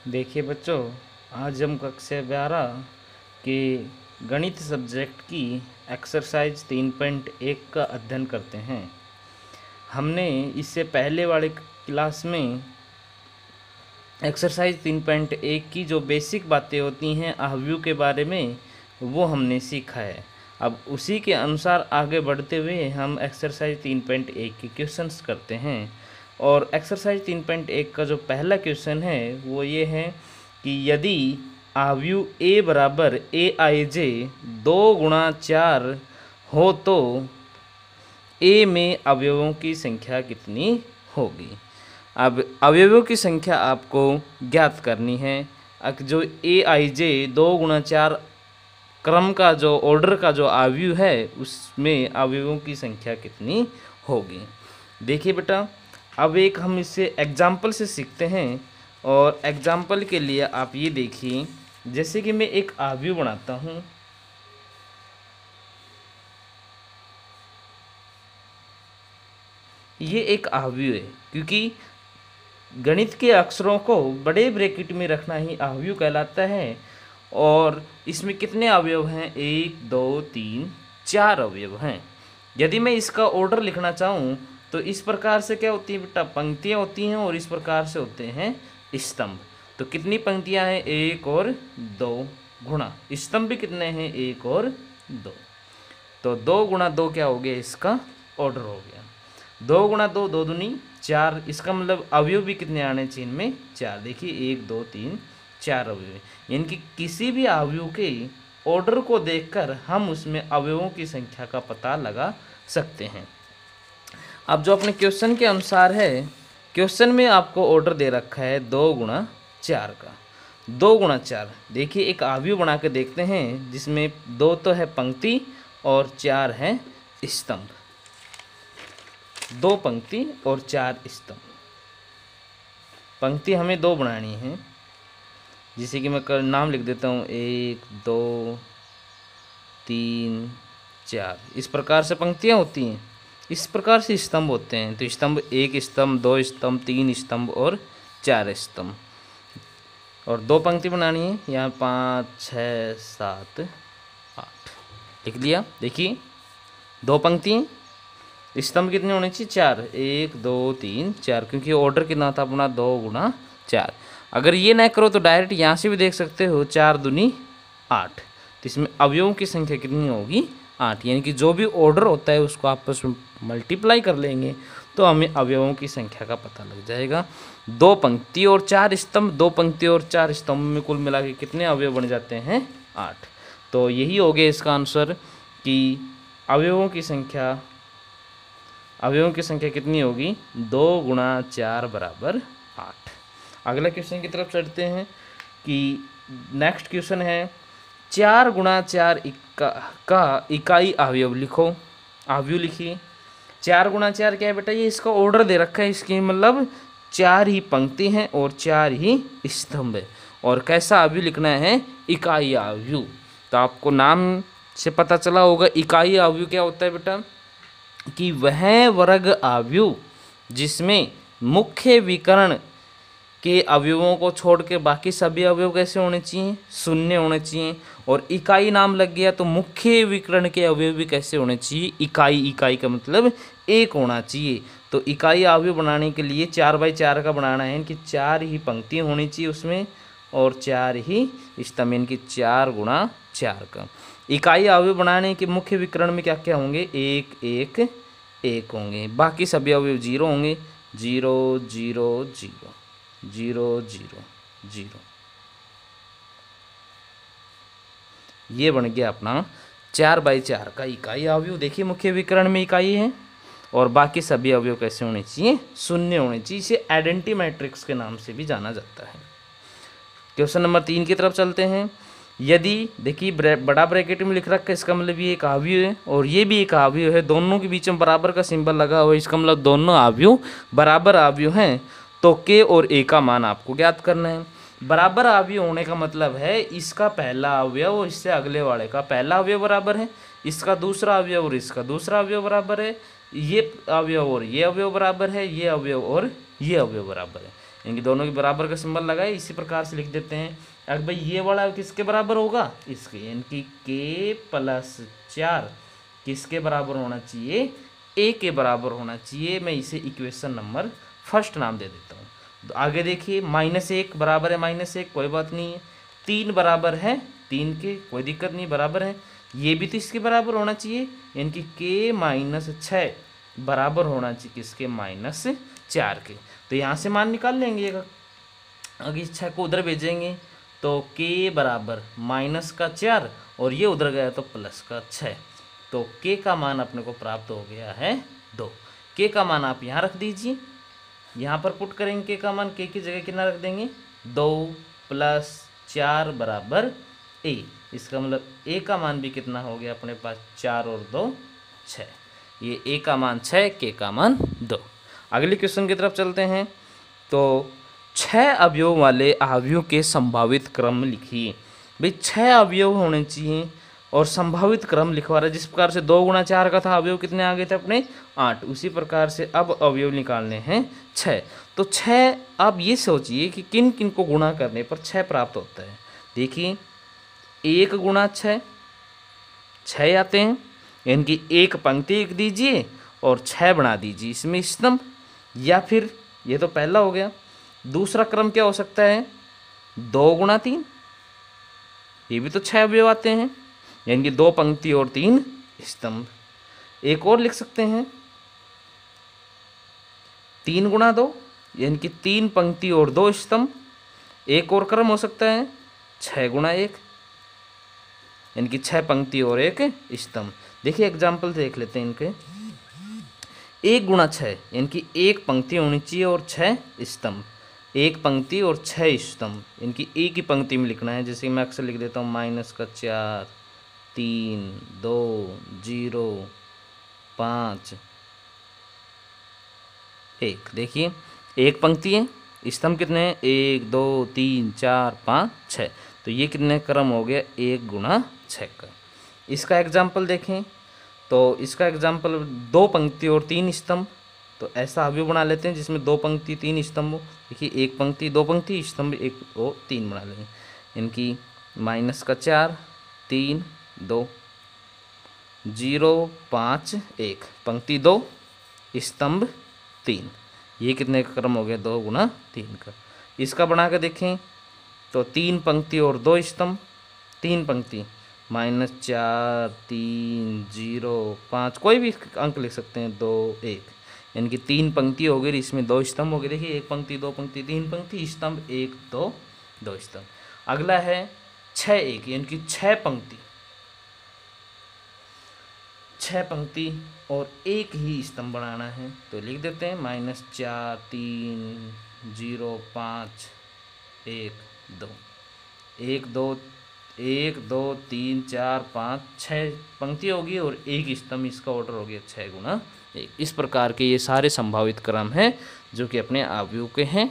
देखिए बच्चों, आज हम कक्षा 12 के गणित सब्जेक्ट की एक्सरसाइज 3.1 का अध्ययन करते हैं। हमने इससे पहले वाले क्लास में एक्सरसाइज 3.1 की जो बेसिक बातें होती हैं अवयव के बारे में, वो हमने सीखा है। अब उसी के अनुसार आगे बढ़ते हुए हम एक्सरसाइज 3.1 के क्वेश्चंस करते हैं। और एक्सरसाइज 3.1 का जो पहला क्वेश्चन है वो ये है कि यदि अवयव a बराबर aij 2 × 4 हो तो a में अवयवों की संख्या कितनी होगी। अब अवयवों की संख्या आपको ज्ञात करनी है। जो aij 2 × 4 क्रम का जो ऑर्डर का जो अवयव है उसमें अवयवों की संख्या कितनी होगी। देखिए बेटा, अब एक हम इससे एग्जाम्पल से सीखते हैं। और एग्जाम्पल के लिए आप ये देखिए, जैसे कि मैं एक अवयव बनाता हूँ। ये एक अवयव है, क्योंकि गणित के अक्षरों को बड़े ब्रैकेट में रखना ही अवयव कहलाता है। और इसमें कितने अवयव हैं? 1 2 3 4 अवयव हैं। यदि मैं इसका ऑर्डर लिखना चाहूँ तो इस प्रकार से क्या होती है बेटा? पंक्तियाँ होती हैं, और इस प्रकार से होते हैं स्तंभ। तो कितनी पंक्तियाँ हैं? 1 और 2 गुणा स्तंभ भी कितने हैं? 1 और 2। तो 2 × 2 क्या हो गया? इसका ऑर्डर हो गया। 2 × 2 2 दूनी 4। इसका मतलब अवयव भी कितने आने चाहिए इनमें? 4। देखिए 1 2 3 4 अवयव। यानी कि किसी भी अवयव के ऑर्डर को देखकर हम उसमें अवयवों की संख्या का पता लगा सकते हैं। अब जो अपने क्वेश्चन के अनुसार है, क्वेश्चन में आपको ऑर्डर दे रखा है 2 × 4 का। 2 × 4 देखिए एक अवयव बना के देखते हैं, जिसमें 2 तो है पंक्ति और 4 है स्तंभ। 2 पंक्ति और 4 स्तंभ। पंक्ति हमें 2 बनानी है, जिसे कि मैं नाम लिख देता हूँ 1 2 3 4। इस प्रकार से पंक्तियाँ होती हैं, इस प्रकार से स्तंभ होते हैं। तो स्तंभ 1 स्तंभ 2 स्तंभ 3 स्तंभ और 4 स्तंभ। और 2 पंक्ति बनानी है, यहाँ 5 6 7 8 लिख लिया। देखिए 2 पंक्ति, स्तंभ कितने होने चाहिए? 4। 1 2 3 4, क्योंकि ऑर्डर कितना था अपना? 2 × 4। अगर ये ना करो तो डायरेक्ट यहाँ से भी देख सकते हो, 4 दूनी 8। तो इसमें अवयवों की संख्या कितनी होगी? 8। यानी कि जो भी ऑर्डर होता है उसको आपस में मल्टीप्लाई कर लेंगे तो हमें अवयवों की संख्या का पता लग जाएगा। 2 पंक्ति और 4 स्तंभ, 2 पंक्ति और 4 स्तंभ में कुल मिला के कितने अवयव बन जाते हैं? 8। तो यही हो गया इसका आंसर कि अवयवों की संख्या कितनी होगी? 2 × 4 = 8। अगला क्वेश्चन की तरफ चलते हैं कि नेक्स्ट क्वेश्चन है 4 × 4 का इकाई अवयव लिखो। अवयव लिखिए। 4 × 4 क्या है बेटा? ये इसका ऑर्डर दे रखा है। इसकी मतलब 4 ही पंक्ति हैं और 4 ही स्तंभ है। और कैसा अवयव लिखना है? इकाई अवयव। तो आपको नाम से पता चला होगा इकाई अवयव क्या होता है बेटा? कि वह वर्ग अवयव जिसमें मुख्य विकर्ण के अवयवों को छोड़ के बाकी सभी अवयव कैसे होने चाहिए? शून्य होने चाहिए। और इकाई नाम लग गया तो मुख्य विकर्ण के अवयव भी कैसे होने चाहिए? इकाई का मतलब 1 होना चाहिए। तो इकाई अवयव बनाने के लिए 4/4 का बनाना है, इनकी 4 ही पंक्तियाँ होनी चाहिए उसमें, और 4 ही स्तंभ, इनकी 4 × 4 का। इकाई अवयव बनाने के मुख्य विकर्ण में क्या क्या होंगे? 1 1 1 होंगे। बाकी सभी अवयव 0 होंगे। 0 0 0 0 0 0। ये बन गया अपना 4/4 का इकाई अवयव। देखिए मुख्य विकर्ण में इकाई है और बाकी सभी अवयव कैसे होने चाहिए? शून्य होने चाहिए। इसे आइडेंटिटी मैट्रिक्स के नाम से भी जाना जाता है। क्वेश्चन नंबर 3 की तरफ चलते हैं। यदि देखिए बड़ा ब्रैकेट में लिख रखा है, इसका मतलब ये एक अवयव है और ये भी एक अवयव है। दोनों के बीच में बराबर का सिंबल लगा हुआ है, इसका मतलब दोनों अवयव बराबर अवयव हैं। तो के और ए का मान आपको ज्ञात करना है। बराबर अवयव होने का मतलब है इसका पहला अवयव और इससे अगले वाले का पहला अवयव बराबर है, इसका दूसरा अवयव और इसका दूसरा अवयव बराबर है, ये अवयव और ये अवयव बराबर है, ये अवयव और ये अवयव बराबर है। यानी कि दोनों के बराबर का सिंबल लगाए, इसी प्रकार से लिख देते हैं। अब भाई ये वाला किसके बराबर होगा, इसके, यानी कि k + 4 किसके बराबर होना चाहिए, a के बराबर होना चाहिए। मैं इसे इक्वेशन नंबर फर्स्ट नाम दे देता हूँ। तो आगे देखिए, -1 बराबर है -1, कोई बात नहीं है। 3 बराबर है 3 के, कोई दिक्कत नहीं, बराबर है। ये भी तो इसके बराबर होना चाहिए, यानी कि k - 6 बराबर होना चाहिए किसके, -4 के। तो यहाँ से मान निकाल लेंगे, अगर इस 6 को उधर भेजेंगे तो k बराबर -4 और ये उधर गया तो +6, तो k का मान अपने को प्राप्त हो गया है 2। k का मान आप यहाँ रख दीजिए, यहाँ पर पुट करेंगे k का मान, k की जगह कितना रख देंगे, 2 + 4 बराबर a। इसका मतलब a का मान भी कितना हो गया अपने पास, 4 और 2 6। ये a का मान 6, k का मान 2। अगले क्वेश्चन की तरफ चलते हैं। तो 6 अवयव वाले अवयव के संभावित क्रम लिखिए। भाई 6 अवयव होने चाहिए और संभावित क्रम लिखवा रहा है। जिस प्रकार से 2 × 4 का था, अवयव कितने आ गए थे अपने 8, उसी प्रकार से अब अवयव निकालने हैं 6। तो 6, आप ये सोचिए कि किन किन को गुणा करने पर 6 प्राप्त होता है। देखिए 1 × 6 6 आते हैं, यानी कि एक पंक्ति लिख दीजिए और 6 बना दीजिए इसमें स्तंभ, या फिर ये तो पहला हो गया। दूसरा क्रम क्या हो सकता है, 2 × 3, ये भी तो 6 अवयव आते हैं, यानी कि 2 पंक्ति और 3 स्तंभ। एक और लिख सकते हैं 3 × 2, यानी कि 3 पंक्ति और 2 स्तंभ। एक और क्रम हो सकता है 6 × 1, यानी कि 6 पंक्ति और 1 स्तंभ। देखिए एग्जाम्पल देख लेते हैं इनके। 1 × 6, यानी कि 1 पंक्ति होनी चाहिए और 6 स्तंभ, 1 पंक्ति और 6 स्तंभ, यानी कि एक ही पंक्ति में लिखना है। जैसे मैं अक्सर लिख देता हूँ -4 3 2 0 5 1। देखिए एक पंक्ति है, स्तंभ कितने हैं, 1 2 3 4 5 6। तो ये कितने क्रम हो गया, 1 × 6 का। इसका एग्जाम्पल देखें तो इसका एग्जाम्पल 2 पंक्ति और 3 स्तंभ। तो ऐसा अवयव बना लेते हैं जिसमें 2 पंक्ति 3 स्तंभ हो। देखिए 1 पंक्ति 2 पंक्ति स्तंभ 1 और 3 बना लेंगे, इनकी -4 3 2 0 5 1, पंक्ति 2 स्तंभ 3। ये कितने का क्रम हो गया, 2 × 3 का। इसका बना के देखें तो 3 पंक्ति और 2 स्तंभ, 3 पंक्ति -4 3 0 5, कोई भी अंक लिख सकते हैं, 2 1, यानी कि 3 पंक्ति हो गई, इसमें 2 स्तंभ हो गए। देखिए 1 पंक्ति 2 पंक्ति 3 पंक्ति स्तंभ 1 2 2 स्तंभ। अगला है 6 1, यानी कि 6 पंक्ति 6 पंक्ति और 1 ही स्तंभ बनाना है। तो लिख देते हैं -4 3 0 5 1 2 1 2 1 2 3 4 5 6 पंक्ति होगी और 1 स्तंभ। इसका ऑर्डर हो गया 6 × 1। इस प्रकार के ये सारे संभावित क्रम हैं जो कि अपने अवयव के हैं।